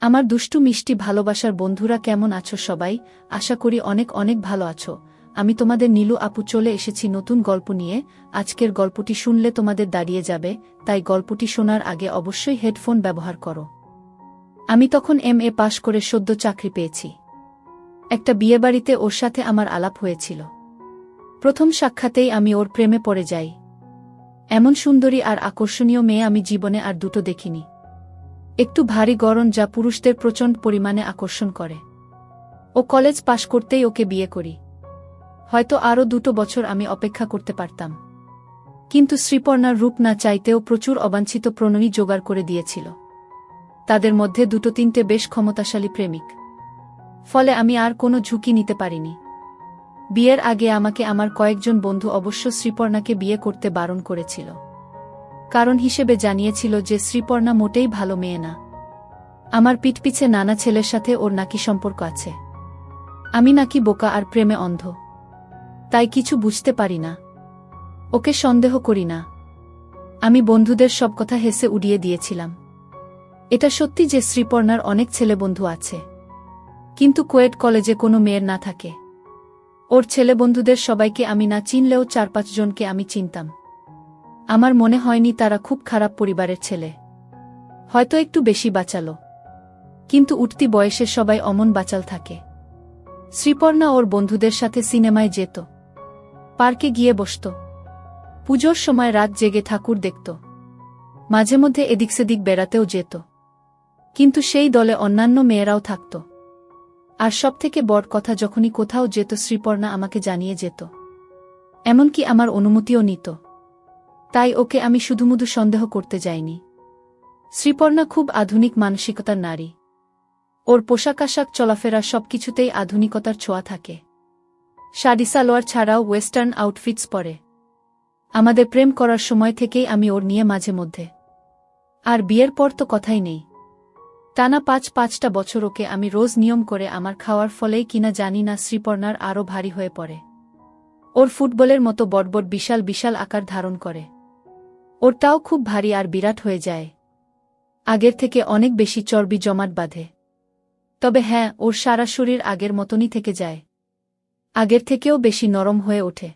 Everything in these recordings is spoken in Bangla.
আমার দুষ্টু মিষ্টি ভালোবাসার বন্ধুরা কেমন আছো সবাই? আশা করি অনেক অনেক ভালো আছো। আমি তোমাদের নীলু আপু চলে এসেছি নতুন গল্প নিয়ে। আজকের গল্পটি শুনলে তোমাদের দাঁড়িয়ে যাবে, তাই গল্পটি শোনার আগে অবশ্যই হেডফোন ব্যবহার করো। আমি তখন MA পাশ করে সদ্য চাকরি পেয়েছি। একটা বিয়েবাড়িতে ওর সাথে আমার আলাপ হয়েছিল। প্রথম সাক্ষাতেই আমি ওর প্রেমে পড়ে যাই। এমন সুন্দরী আর আকর্ষণীয় মেয়ে আমি জীবনে আর দুটো দেখিনি। একটু ভারী গড়ন, যা পুরুষদের প্রচণ্ড পরিমাণে আকর্ষণ করে। ও কলেজ পাশ করতেই ওকে বিয়ে করি। হয়তো আরও 2 বছর আমি অপেক্ষা করতে পারতাম, কিন্তু শ্রীপর্ণার রূপ না চাইতেও প্রচুর অবাঞ্ছিত প্রণয়ী জোগাড় করে দিয়েছিল। তাদের মধ্যে 2-3টে বেশ ক্ষমতাশালী প্রেমিক। ফলে আমি আর কোনো ঝুঁকি নিতে পারিনি। বিয়ের আগে আমাকে আমার কয়েকজন বন্ধু অবশ্য শ্রীপর্ণাকে বিয়ে করতে বারণ করেছিল। কারণ হিসেবে জানিয়েছিল যে শ্রীপর্ণা মোটেই ভালো মেয়ে না। আমার পিঠপিছে নানা ছেলের সাথে ওর নাকি সম্পর্ক আছে। আমি নাকি বোকা আর প্রেমে অন্ধ, তাই কিছু বুঝতে পারি না। ওকে সন্দেহ করি না। আমি বন্ধুদের সব কথা হেসে উড়িয়ে দিয়েছিলাম। এটা সত্যি যে শ্রীপর্ণার অনেক ছেলেবন্ধু আছে, কিন্তু কোয়েট কলেজে কোনো মেয়ের না থাকে। ওর ছেলেবন্ধুদের সবাইকে আমি না চিনলেও 4-5 জনকে আমি চিনতাম। আমার মনে হয়নি তারা খুব খারাপ পরিবারের ছেলে। হয়তো একটু বেশি বাচালো, কিন্তু উঠতি বয়সে সবাই অমন বাচাল থাকে। শ্রীপর্ণা ওর বন্ধুদের সাথে সিনেমায় যেত, পার্কে গিয়ে বসত, পুজোর সময় রাত জেগে ঠাকুর দেখত, মাঝে মধ্যে এদিক সেদিক বেড়াতেও যেত। কিন্তু সেই দলে অন্যান্য মেয়েরাও থাকত। আর সবথেকে বড় কথা, যখনই কোথাও যেত শ্রীপর্ণা আমাকে জানিয়ে যেত, এমনকি আমার অনুমতিও নিত। তাই ওকে আমি শুধুমুধু সন্দেহ করতে যাইনি। শ্রীপর্ণা খুব আধুনিক মানসিকতার নারী। ওর পোশাক আশাক, চলাফেরা সবকিছুতেই আধুনিকতার ছোঁয়া থাকে। শাড়ি সালোয়ার ছাড়াও ওয়েস্টার্ন আউটফিটস পরে। আমাদের প্রেম করার সময় থেকেই আমি ওর নিয়ে মাঝে মধ্যে। আর বিয়ের পর তো কথাই নেই। টানা 5-5টা বছর ওকে আমি রোজ নিয়ম করে আমার খাওয়ার ফলেই কিনা জানি না শ্রীপর্ণার আরও ভারী হয়ে পড়ে। ওর ফুটবলের মতো বড় বিশাল বিশাল আকার ধারণ করে। ওরটাও খুব ভারী আর বিরাট হয়ে যায়। আগের থেকে অনেক বেশি চর্বি জমাট বাঁধে। তবে হ্যাঁ, ওর সারা শরীর আগের মতনই থেকে যায়। আগের থেকেও বেশি নরম হয়ে ওঠে।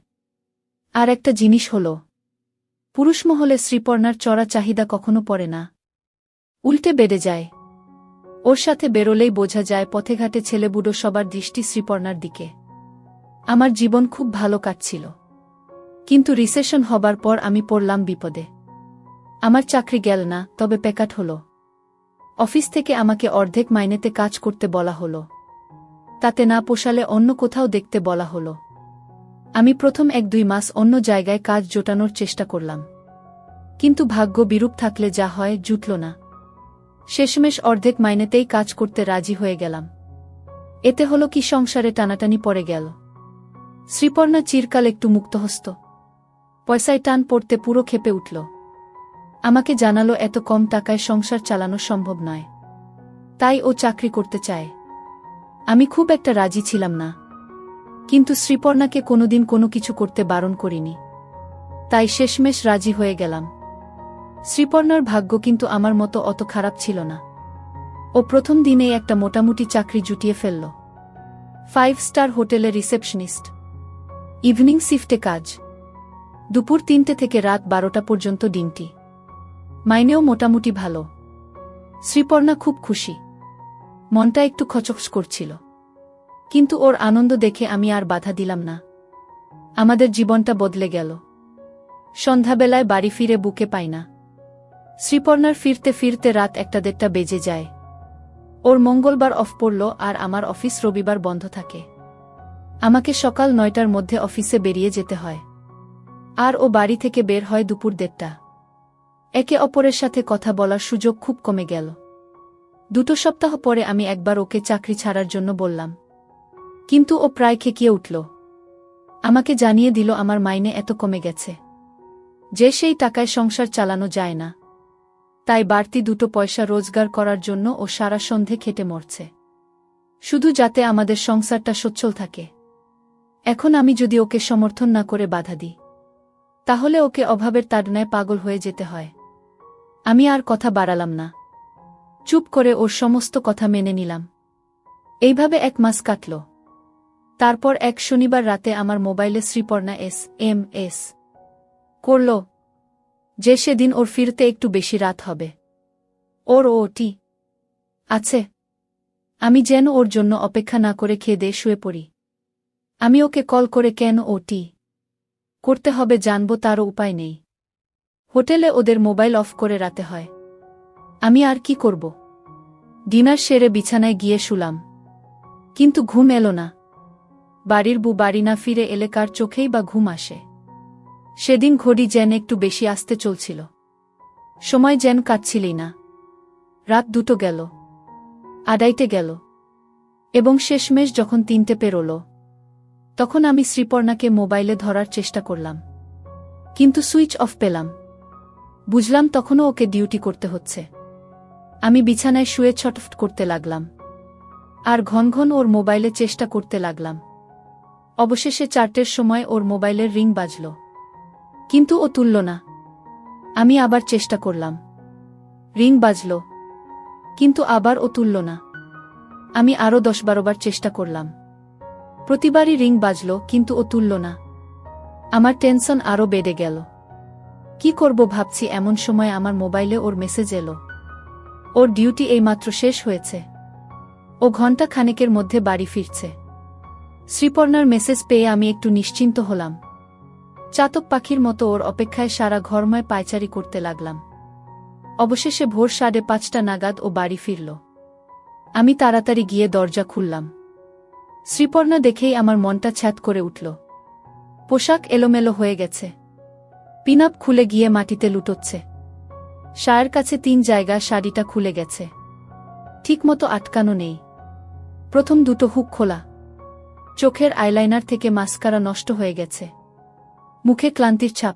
আর একটা জিনিস হল, পুরুষমহলে শ্রীপর্ণার চড়া চাহিদা কখনো পড়ে না, উল্টে বেড়ে যায়। ওর সাথে বেরোলেই বোঝা যায় পথেঘাটে ছেলেবুড়ো সবার দৃষ্টি শ্রীপর্ণার দিকে। আমার জীবন খুব ভালো কাটছিল, কিন্তু রিসেশন হবার পর আমি পড়লাম বিপদে। আমার চাকরি গেল না, তবে প্যাকাট হল। অফিস থেকে আমাকে অর্ধেক মাইনেতে কাজ করতে বলা হলো। তাতে না পোষালে অন্য কোথাও দেখতে বলা হলো। আমি প্রথম 1-2 মাস অন্য জায়গায় কাজ জোটানোর চেষ্টা করলাম, কিন্তু ভাগ্য বিরূপ থাকলে যা হয় জুটল না। শেষমেশ অর্ধেক মাইনেতেই কাজ করতে রাজি হয়ে গেলাম। এতে হলো কি, সংসারে টানাটানি পড়ে গেল। শ্রীপর্ণা চিরকাল একটু মুক্তহস্ত। পয়সায় টান পড়তে পুরো ক্ষেপে উঠল। আমাকে জানালো এত কম টাকায় সংসার চালানো সম্ভব নয়, তাই ও চাকরি করতে চায়। আমি খুব একটা রাজি ছিলাম না, কিন্তু শ্রীপর্ণাকে কোনোদিন কোনো কিছু করতে বারণ করিনি, তাই শেষমেশ রাজি হয়ে গেলাম। শ্রীপর্ণার ভাগ্য কিন্তু আমার মতো অত খারাপ ছিল না। ও প্রথম দিনেই একটা মোটামুটি চাকরি জুটিয়ে ফেলল। 5 স্টার হোটেলে রিসেপশনিস্ট, ইভিনিং শিফটে কাজ, দুপুর 3টে থেকে রাত 12টা পর্যন্ত ডিউটি। মাইনেও মোটামুটি ভালো। শ্রীপর্ণা খুব খুশি। মনটা একটু খচখচ করছিল, কিন্তু ওর আনন্দ দেখে আমি আর বাধা দিলাম না। আমাদের জীবনটা বদলে গেল। সন্ধ্যাবেলায় বাড়ি ফিরে বুকে পাই না। শ্রীপর্ণার ফিরতে ফিরতে রাত 1-1:30 বেজে যায়। ওর মঙ্গলবার অফ পড়ল আর আমার অফিস রবিবার বন্ধ থাকে। আমাকে সকাল 9টার মধ্যে অফিসে বেরিয়ে যেতে হয়, আর ও বাড়ি থেকে বের হয় দুপুর 1:30। একে অপরের সাথে কথা বলার সুযোগ খুব কমে গেল। 2 সপ্তাহ পরে আমি একবার ওকে চাকরি ছাড়ার জন্য বললাম, কিন্তু ও প্রায় খেকিয়ে উঠল। আমাকে জানিয়ে দিল আমার মাইনে এত কমে গেছে যে সেই টাকায় সংসার চালানো যায় না। তাই বাড়তি 2 পয়সা রোজগার করার জন্য ও সারা সন্ধে খেটে মরছে, শুধু যাতে আমাদের সংসারটা সচ্ছল থাকে। এখন আমি যদি ওকে সমর্থন না করে বাধা দিই, তাহলে ওকে অভাবের তাড়নায় পাগল হয়ে যেতে হয়। আমি আর কথা বাড়ালাম না। চুপ করে ওর সমস্ত কথা মেনে নিলাম। এইভাবে 1 মাস কাটল। তারপর এক শনিবার রাতে আমার মোবাইলে শ্রীপর্ণা SMS করল যে সেদিন ওর ফিরতে একটু বেশি রাত হবে। ওর ওটি আছে। আমি যেন ওর জন্য অপেক্ষা না করে খেয়ে দিয়ে শুয়ে পড়ি। আমি ওকে কল করে কেন ওটি করতে হবে জানব তারও উপায় নেই। হোটেলে ওদের মোবাইল অফ করে রাতে হয়। আমি আর কি করব? ডিনার সেরে বিছানায় গিয়ে শুলাম, কিন্তু ঘুম এলো না। বাড়ির বউ বাড়ি না ফিরে এলে কার চোখেই বা ঘুম আসে? সেদিন ঘড়ি যেন একটু বেশি আসতে চলছিল। সময় যেন কাটছিলই না। রাত 2 গেল, 2:30 গেল, এবং শেষমেশ যখন 3টে পেরোল, তখন আমি শ্রীপর্ণাকে মোবাইলে ধরার চেষ্টা করলাম, কিন্তু সুইচ অফ পেলাম। বুঝলাম তখনও ওকে ডিউটি করতে হচ্ছে। আমি বিছানায় শুয়ে ছটফট করতে লাগলাম, আর ঘন ঘন ওর মোবাইলে চেষ্টা করতে লাগলাম। অবশেষে 4টের সময় ওর মোবাইলের রিং বাজল, কিন্তু ও তুলল না। আমি আবার চেষ্টা করলাম। রিং বাজল, কিন্তু আবার ও তুলল না। আমি আরও 10-12 বার চেষ্টা করলাম। প্রতিবারই রিং বাজল, কিন্তু ও তুলল না। আমার টেনশন আরও বেড়ে গেল। কি করব ভাবছি, এমন সময় আমার মোবাইলে ওর মেসেজ এলো। ওর ডিউটি এইমাত্র শেষ হয়েছে। ও ঘণ্টা খানেকের মধ্যে বাড়ি ফিরছে। শ্রীপর্ণার মেসেজ পেয়ে আমি একটু নিশ্চিন্ত হলাম। চাতক পাখির মতো ওর অপেক্ষায় সারা ঘরময় পায়চারি করতে লাগলাম। অবশেষে ভোর 5:30 নাগাদ ও বাড়ি ফিরল। আমি তাড়াতাড়ি গিয়ে দরজা খুললাম। শ্রীপর্ণা দেখেই আমার মনটা ছ্যাঁত করে উঠল। পোশাক এলোমেলো হয়ে গেছে, পিনআপ খুলে গিয়ে মাটিতে লুটোচ্ছে। শায়ের কাছে 3 জায়গা শাড়িটা খুলে গেছে, ঠিকমতো আটকানো নেই। প্রথম 2টো হুক খোলা। চোখের আইলাইনার থেকে মাস্কারা নষ্ট হয়ে গেছে, মুখে ক্লান্তির ছাপ।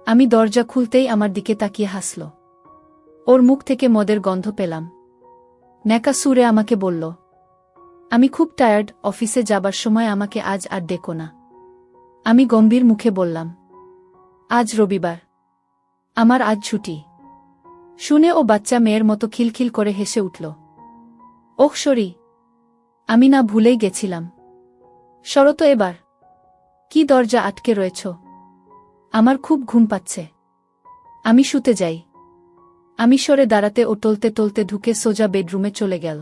আমি দরজা খুলতেই আমার দিকে তাকিয়ে হাসল। ওর মুখ থেকে মদের গন্ধ পেলাম। ন্যাকা সুরে আমাকে বলল, আমি খুব টায়ার্ড, অফিসে যাবার সময় আমাকে আজ আর ডেকো না। আমি গম্ভীর মুখে বললাম, আজ রবিবার, আমার আজ ছুটি। শুনে ও বাচ্চা মেয়ের মতো খিলখিল করে হেসে উঠল। ওহ সরি, আমি না ভুলেই গেছিলাম। সরো তো এবার। কি দরজা আটকে রয়েছ? আমার খুব ঘুম পাচ্ছে, আমি শুতে যাই। আমি সরে দাঁড়াতে ও টলতে টলতে ঢুকে সোজা বেডরুমে চলে গেল।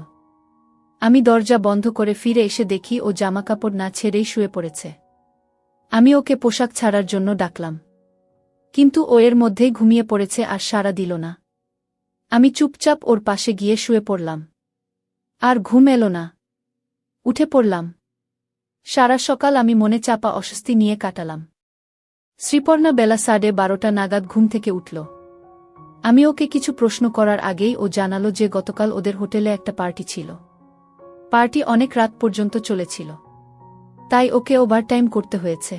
আমি দরজা বন্ধ করে ফিরে এসে দেখি ও জামাকাপড় না ছেড়েই শুয়ে পড়েছে। আমি ওকে পোশাক ছাড়ার জন্য ডাকলাম, কিন্তু ও এর মধ্যেই ঘুমিয়ে পড়েছে আর সাড়া দিল না। আমি চুপচাপ ওর পাশে গিয়ে শুয়ে পড়লাম। আর ঘুম এলো না। উঠে পড়লাম। সারা সকাল আমি মনে চাপা অস্বস্তি নিয়ে কাটালাম। শ্রীপর্ণা বেলা 12:30 নাগাদ ঘুম থেকে উঠল। আমি ওকে কিছু প্রশ্ন করার আগেই ও জানালো যে গতকাল ওদের হোটেলে একটা পার্টি ছিল। পার্টি অনেক রাত পর্যন্ত চলেছিল, তাই ওকে ওভারটাইম করতে হয়েছে।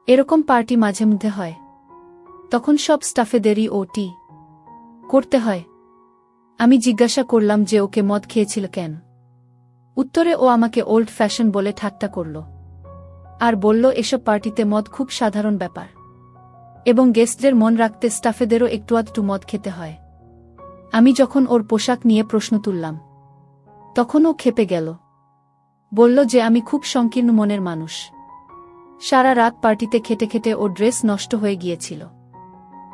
এরকম পার্টি মাঝে মধ্যে হয়, তখন সব স্টাফেদেরই ওটি করতে হয়। আমি জিজ্ঞাসা করলাম যে ওকে মদ খেয়েছিল কেন। উত্তরে ও আমাকে ওল্ড ফ্যাশন বলে ঠাট্টা করল, আর বলল এসব পার্টিতে মদ খুব সাধারণ ব্যাপার, এবং গেস্টদের মন রাখতে স্টাফেদেরও একটু আধটু মদ খেতে হয়। আমি যখন ওর পোশাক নিয়ে প্রশ্ন তুললাম, তখন ও ক্ষেপে গেল। বলল যে আমি খুব সংকীর্ণ মনের মানুষ। সারা রাত পার্টিতে খেটে খেটে ওর ড্রেস নষ্ট হয়ে গিয়েছিল,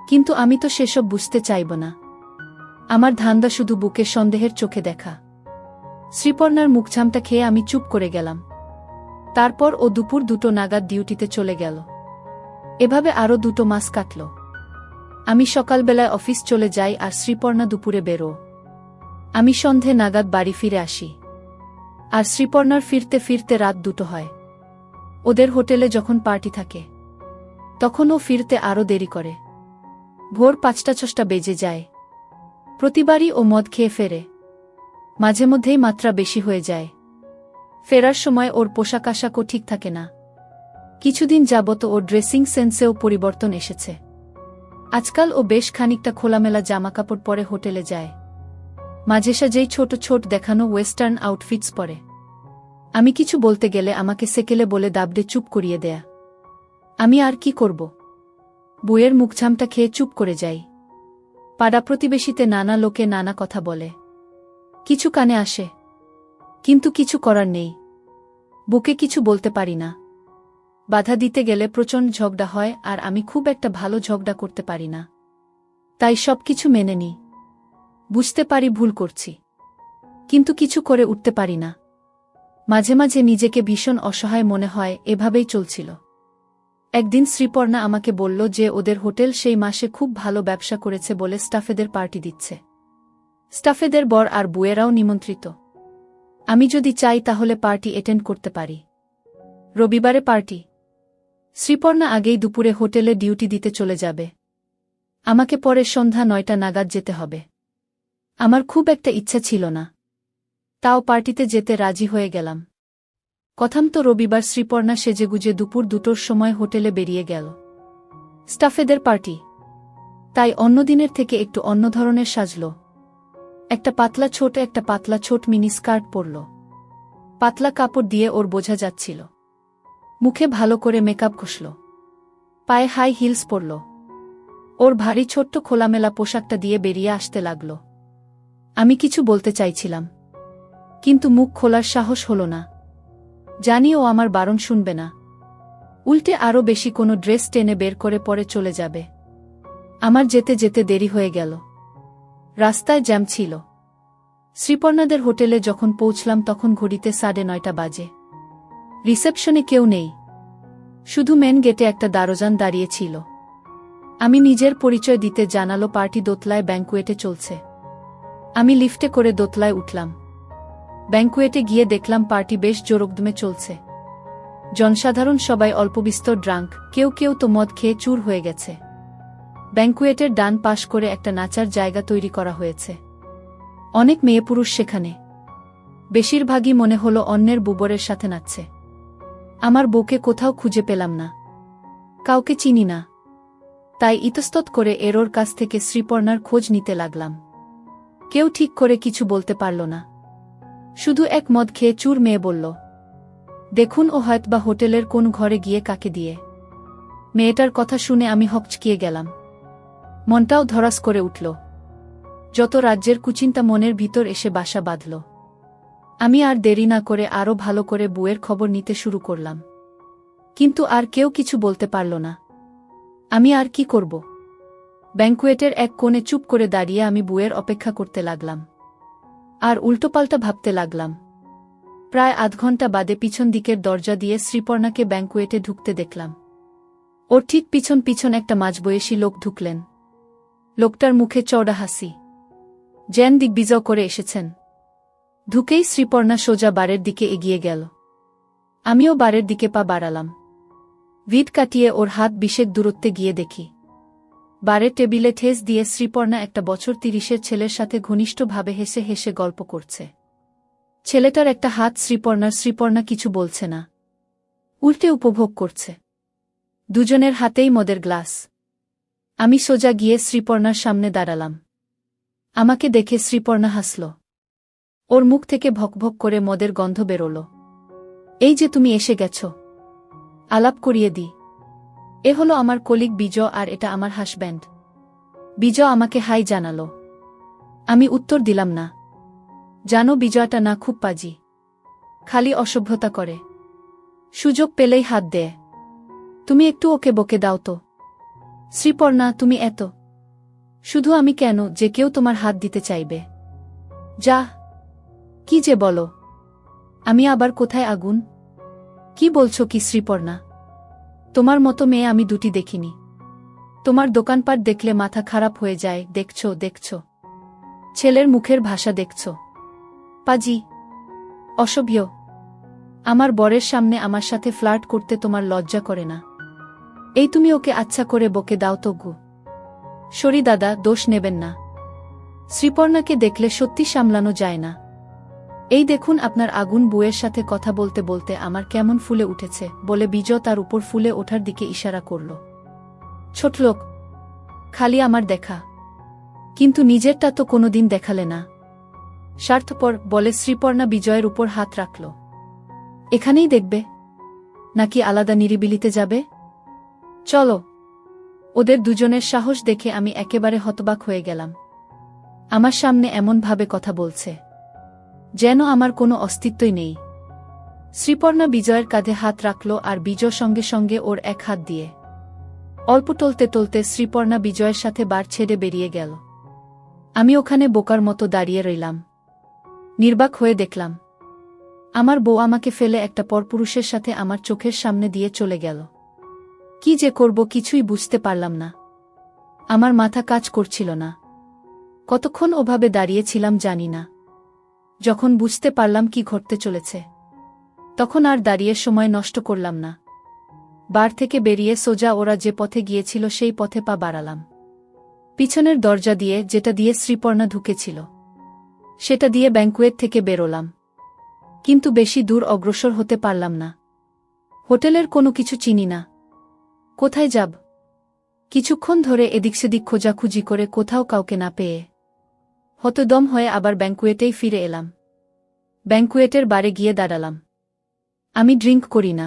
কিন্তু আমি তো সেসব বুঝতে চাইব না। আমার ধান্দা শুধু বুকে সন্দেহের চোখে দেখা। শ্রীপর্ণার মুখঝামটা খেয়ে আমি চুপ করে গেলাম। তারপর ও দুপুর 2টো নাগাদ ডিউটিতে চলে গেল। এভাবে আরও 2 মাস কাটল। আমি সকালবেলায় অফিস চলে যাই আর শ্রীপর্ণা দুপুরে বেরো। আমি সন্ধে নাগাদ বাড়ি ফিরে আসি, আর শ্রীপর্ণার ফিরতে ফিরতে রাত 2 হয়। ওদের হোটেলে যখন পার্টি থাকে, তখন ও ফিরতে আরও দেরি করে। ভোর 5টা-6টা বেজে যায়। প্রতিবারই ও মদ খেয়ে ফেরে, মাঝে মধ্যেই মাত্রা বেশি হয়ে যায়। ফেরার সময় ওর পোশাক আশাকও ঠিক থাকে না। কিছুদিন যাবত ওর ড্রেসিং সেন্সেও পরিবর্তন এসেছে। আজকাল ও বেশ খানিকটা খোলামেলা জামাকাপড় পরে হোটেলে যায়। মাঝে সাঝেই ছোট ছোট দেখানো ওয়েস্টার্ন আউটফিটস পরে। আমি কিছু বলতে গেলে আমাকে সেকেলে বলে দাবড়ে চুপ করিয়ে দেয়া। আমি আর কি করব? বইয়ের মুখঝামটা খেয়ে চুপ করে যাই। পাড়া প্রতিবেশীতে নানা লোকে নানা কথা বলে, কিছু কানে আসে, কিন্তু কিছু করার নেই। বুকে কিছু বলতে পারি না। বাধা দিতে গেলে প্রচণ্ড ঝগড়া হয়, আর আমি খুব একটা ভালো ঝগড়া করতে পারি না। তাই সবকিছু মেনে নিই। বুঝতে পারি ভুল করছি, কিন্তু কিছু করে উঠতে পারি না। মাঝে মাঝে নিজেকে ভীষণ অসহায় মনে হয়। এভাবেই চলছিল। একদিন শ্রীপর্ণা আমাকে বলল যে ওদের হোটেল সেই মাসে খুব ভালো ব্যবসা করেছে বলে স্টাফেদের পার্টি দিচ্ছে। স্টাফেদের বর আর বুয়েরাও নিমন্ত্রিত। আমি যদি চাই তাহলে পার্টি অ্যাটেন্ড করতে পারি। রবিবারে পার্টি। শ্রীপর্ণা আগেই দুপুরে হোটেলে ডিউটি দিতে চলে যাবে। আমাকে পরে সন্ধ্যা 9টা নাগাদ যেতে হবে। আমার খুব একটা ইচ্ছা ছিল না, তাও পার্টিতে যেতে রাজি হয়ে গেলাম। কথাম তো রবিবার শ্রীপর্ণা সেজেগুজে দুপুর 2টোর সময় হোটেলে বেরিয়ে গেল। স্টাফেদের পার্টি, তাই অন্যদিনের থেকে একটু অন্য ধরনের সাজল। একটা পাতলা ছোট মিনি স্কার্ট পরল। পাতলা কাপড় দিয়ে ওর বোঝা যাচ্ছিল। মুখে ভালো করে মেকআপ ঘষল। পায়ে হাই হিলস পরল। ওর ভারী ছোট্ট খোলামেলা পোশাকটা দিয়ে বেরিয়ে আসতে লাগল। আমি কিছু বলতে চাইছিলাম, কিন্তু মুখ খোলার সাহস হল না। জানি ও আমার বারণ শুনবে না, উল্টে আরও বেশি কোনো ড্রেস টেনে বের করে পরে চলে যাবে। আমার যেতে যেতে দেরি হয়ে গেল। রাস্তায় জ্যাম ছিল। শ্রীপর্ণাদের হোটেলে যখন পৌঁছলাম তখন ঘড়িতে 9:30 বাজে। রিসেপশনে কেউ নেই, শুধু মেন গেটে একটা দারোয়ান দাঁড়িয়ে ছিল। আমি নিজের পরিচয় দিতে জানালো পার্টি দোতলায় ব্যাংকুয়েটে চলছে। আমি লিফটে করে দোতলায় উঠলাম। ব্যাংকুয়েটে গিয়ে দেখলাম পার্টি বেশ জোরকদমে চলছে। জনসাধারণ সবাই অল্পবিস্তর ড্রাঙ্ক, কেউ কেউ তো মদ খেয়ে চুর হয়ে গেছে। ব্যাংকুয়েটের ডান পাশ করে একটা নাচার জায়গা তৈরি করা হয়েছে। অনেক মেয়ে পুরুষ সেখানে। বেশিরভাগই মনে হলো অন্যের বুবরের সাথে নাচছে। আমার বউকে কোথাও খুঁজে পেলাম না, কাউকে চিনি না। তাই ইতস্তত করে এরোর কাছ থেকে শ্রীপর্ণার খোঁজ নিতে লাগলাম। কেউ ঠিক করে কিছু বলতে পারল না। শুধু এক মদ খেয়ে চুর মেয়ে বলল, দেখুন ও হয়তোবা হোটেলের কোন ঘরে গিয়ে কাকে দিয়ে। মেয়েটার কথা শুনে আমি হকচকিয়ে গেলাম। মনটাও ধরাস করে উঠল। যত রাজ্যের কুচিন্তা মনের ভিতর এসে বাসা বাঁধল। আমি আর দেরি না করে আরও ভালো করে বউয়ের খবর নিতে শুরু করলাম। কিন্তু আর কেউ কিছু বলতে পারল না। আমি আর কি করব? ব্যাংকুয়েটের এক কোণে চুপ করে দাঁড়িয়ে আমি বউয়ের অপেক্ষা করতে লাগলাম। আর উল্টোপাল্টা ভাবতে লাগলাম। প্রায় আধ ঘন্টা বাদে পিছন দিকের দরজা দিয়ে শ্রীপর্ণাকে ব্যাংকুয়েটে ঢুকতে দেখলাম। ওর ঠিক পিছন পিছন একটা মাঝবয়সী লোক ঢুকলেন। লোকটার মুখে চওড়া হাসি, যেন দিগ্বিজয় করে এসেছেন। ঢুকেই শ্রীপর্ণা সোজা বারের দিকে এগিয়ে গেল। আমিও বারের দিকে পা বাড়ালাম। ভিড় কাটিয়ে ওর হাত 20 দূরত্বে গিয়ে দেখি বারের টেবিলে ঠেস দিয়ে শ্রীপর্ণা একটা বছর 30-এর ছেলের সাথে ঘনিষ্ঠভাবে হেসে হেসে গল্প করছে। ছেলেটার একটা হাত শ্রীপর্ণা কিছু বলছে না, উল্টে উপভোগ করছে। দুজনের হাতেই মদের গ্লাস। আমি সোজা গিয়ে শ্রীপর্ণার সামনে দাঁড়ালাম। আমাকে দেখে শ্রীপর্ণা হাসল। ওর মুখ থেকে ভকভক করে মদের গন্ধ বেরোল। এই যে তুমি এসে গেছ, আলাপ করিয়ে দি। এ হলো আমার কলিগ বিজয়, আর এটা আমার হাসব্যান্ড। বিজয় আমাকে হাই জানালো। আমি উত্তর দিলাম না। জানো বিজয়টা না খুব পাজি, খালি অসভ্যতা করে। সুযোগ পেলেই হাত দেয়। তুমি একটু ওকে বকে দাও তো। শ্রীপর্ণা, তুমি এত শুধু আমি কেন যে কেউ তোমার হাত দিতে চাইবে? যা, কি যে বলো। আমি আবার কোথায় আগুন? কি বলছো কি শ্রীপর্ণা? তোমার মতো মেয়ে আমি দুটি দেখিনি। তোমার দোকানপাট দেখলে মাথা খারাপ হয়ে যায়। দেখছো ছেলের মুখের ভাষা দেখছো? পাজি, অসভ্য। আমার বরের সামনে আমার সাথে ফ্লার্ট করতে তোমার লজ্জা করে না? এই তুমি ওকে আচ্ছা করে বকে দাও তো গু। সরি দাদা, দোষ নেবেন না। শ্রীপর্ণাকে দেখলে সত্যি সামলানো যায় না। এই দেখুন আপনার আগুন বউয়ের সাথে কথা বলতে বলতে আমার কেমন ফুলে উঠেছে, বলে বিজয় তার উপর ফুলে ওঠার দিকে ইশারা করল। ছোটলোক, খালি আমার দেখা, কিন্তু নিজেরটা তো কোনোদিন দেখালে না। স্বার্থপর, বলে শ্রীপর্ণা বিজয়ের উপর হাত রাখল। এখানেই দেখবে নাকি আলাদা নিরিবিলিতে যাবে? চলো। ওদের দুজনের সাহস দেখে আমি একেবারে হতবাক হয়ে গেলাম। আমার সামনে এমনভাবে কথা বলছে যেন আমার কোনো অস্তিত্বই নেই। শ্রীপর্ণা বিজয়ের কাঁধে হাত রাখল আর বিজয় সঙ্গে সঙ্গে ওর এক হাত দিয়ে অল্প টলতে টলতে শ্রীপর্ণা বিজয়ের সাথে বার ছেড়ে বেরিয়ে গেল। আমি ওখানে বোকার মতো দাঁড়িয়ে রইলাম। নির্বাক হয়ে দেখলাম আমার বউ আমাকে ফেলে একটা পরপুরুষের সাথে আমার চোখের সামনে দিয়ে চলে গেল। কি যে করব কিছুই বুঝতে পারলাম না। আমার মাথা কাজ করছিল না। কতক্ষণ ওভাবে দাঁড়িয়েছিলাম জানি না। যখন বুঝতে পারলাম কি ঘটতে চলেছে, তখন আর দাঁড়িয়ে সময় নষ্ট করলাম না। বার থেকে বেরিয়ে সোজা ওরা যে পথে গিয়েছিল সেই পথে পা বাড়ালাম। পিছনের দরজা দিয়ে, যেটা দিয়ে শ্রীপর্ণা ঢুকেছিল, সেটা দিয়ে ব্যাংকুয়েট থেকে বেরোলাম। কিন্তু বেশি দূর অগ্রসর হতে পারলাম না। হোটেলের কোনো কিছু চিনি না। কোথায় যাব? কিছুক্ষণ ধরে এদিক সেদিক খোঁজাখুঁজি করে কোথাও কাউকে না পেয়ে হতদম হয়ে আবার ব্যাংকুয়েটেই ফিরে এলাম। ব্যাংকুয়েটের বারে গিয়ে দাঁড়ালাম। আমি ড্রিঙ্ক করি না।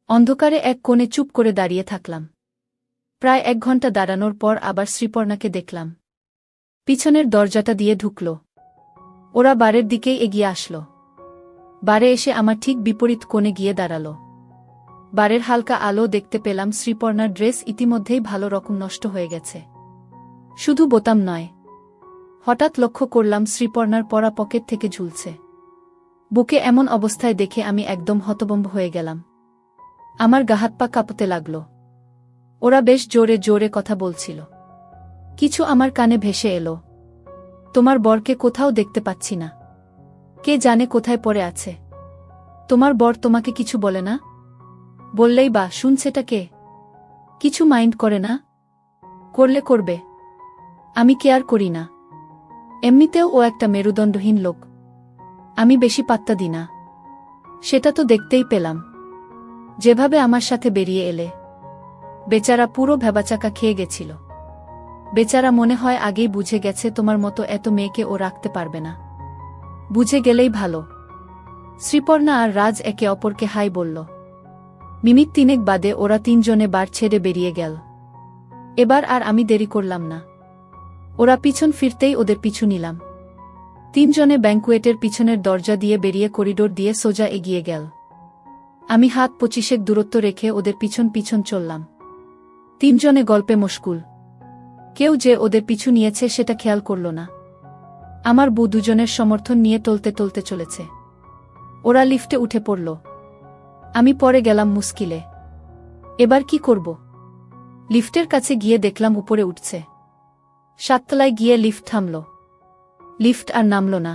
অন্ধকারে এক কোণে চুপ করে দাঁড়িয়ে থাকলাম। প্রায় 1 ঘন্টা দাঁড়ানোর পর আবার শ্রীপর্ণাকে দেখলাম। পিছনের দরজাটা দিয়ে ঢুকল। ওরা বারের দিকেই এগিয়ে আসল। বারে এসে আমার ঠিক বিপরীত কোণে গিয়ে দাঁড়াল। বারের হালকা আলো দেখতে পেলাম শ্রীপর্ণার ড্রেস ইতিমধ্যেই ভালো রকম নষ্ট হয়ে গেছে। শুধু বোতাম নয়, হঠাৎ লক্ষ্য করলাম শ্রীপর্ণার পরা পকেট থেকে ঝুলছে। বুকে এমন অবস্থায় দেখে আমি একদম হতভম্ব হয়ে গেলাম। আমার গা হাত পা কাঁপতে লাগল। ওরা বেশ জোরে জোরে কথা বলছিল। কিছু আমার কানে ভেসে এলো। তোমার বরকে কোথাও দেখতে পাচ্ছি না। কে জানে কোথায় পড়ে আছে। তোমার বর তোমাকে কিছু বলে না? বললেই বা শুনছেটা কে? কিছু মাইন্ড করে না? করলে করবে, আমি কেয়ার করি না। এমনিতেও ও একটা মেরুদণ্ডহীন লোক। আমি বেশি পাত্তা দিই না। সেটা তো দেখতেই পেলাম যেভাবে আমার সাথে বেরিয়ে এলে। বেচারা পুরো ভেবাচাকা খেয়ে গেছিল। বেচারা মনে হয় আগেই বুঝে গেছে তোমার মতো এত মেয়েকে ও রাখতে পারবে না। বুঝে গেলেই ভালো। শ্রীপর্ণা আর রাজ একে অপরকে হাই বলল। মিনিট 3 বাদে ওরা 3 জনে বার ছেড়ে বেরিয়ে গেল। এবার আর আমি দেরি করলাম না। ওরা পিছন ফিরতেই ওদের পিছু নিলাম। 3 জনে ব্যাংকুয়েটের পিছনের দরজা দিয়ে বেরিয়ে করিডোর দিয়ে সোজা এগিয়ে গেল। আমি হাত 25 দূরত্ব রেখে ওদের পিছন পিছন চললাম। 3 জনে গল্পে মশগুল। কেউ যে ওদের পিছু নিয়েছে সেটা খেয়াল করল না। আমার বউ দুজনের সমর্থন নিয়ে টলতে টলতে চলেছে। ওরা লিফটে উঠে পড়ল। আমি পরে গেলাম মুশকিলে। এবার কি করব? লিফটের কাছে গিয়ে দেখলাম উপরে উঠছে। 7 তলায় গিয়ে লিফট থামল। লিফট আর নামল না।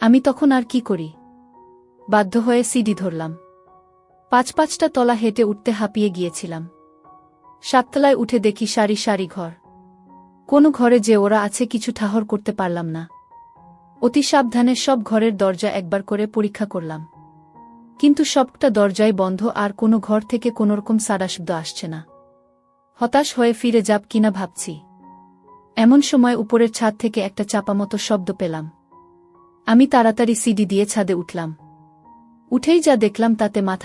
আমি তখন আর কি করি? বাধ্য হয়ে সিঁড়ি ধরলাম। 5-5টা তলা হেঁটে উঠতে হাঁপিয়ে গিয়েছিলাম। 7 তলায় উঠে দেখি সারি সারি ঘর। কোনো ঘরে যে ওরা আছে কিছু ঠাহর করতে পারলাম না। অতি সাবধানে সব ঘরের দরজা একবার করে পরীক্ষা করলাম। কিন্তু সবটা দরজাই বন্ধ আর কোনো ঘর থেকে কোনোরকম সাড়া শব্দ আসছে না। হতাশ হয়ে ফিরে যাব কিনা ভাবছি। এমন সময় উপরের ছাদ থেকে একটা চাপামতো শব্দ পেলাম। আমি তাড়াতাড়ি সিঁড়ি দিয়ে ছাদে উঠলাম। উঠেই যা দেখলাম তাতে মাথা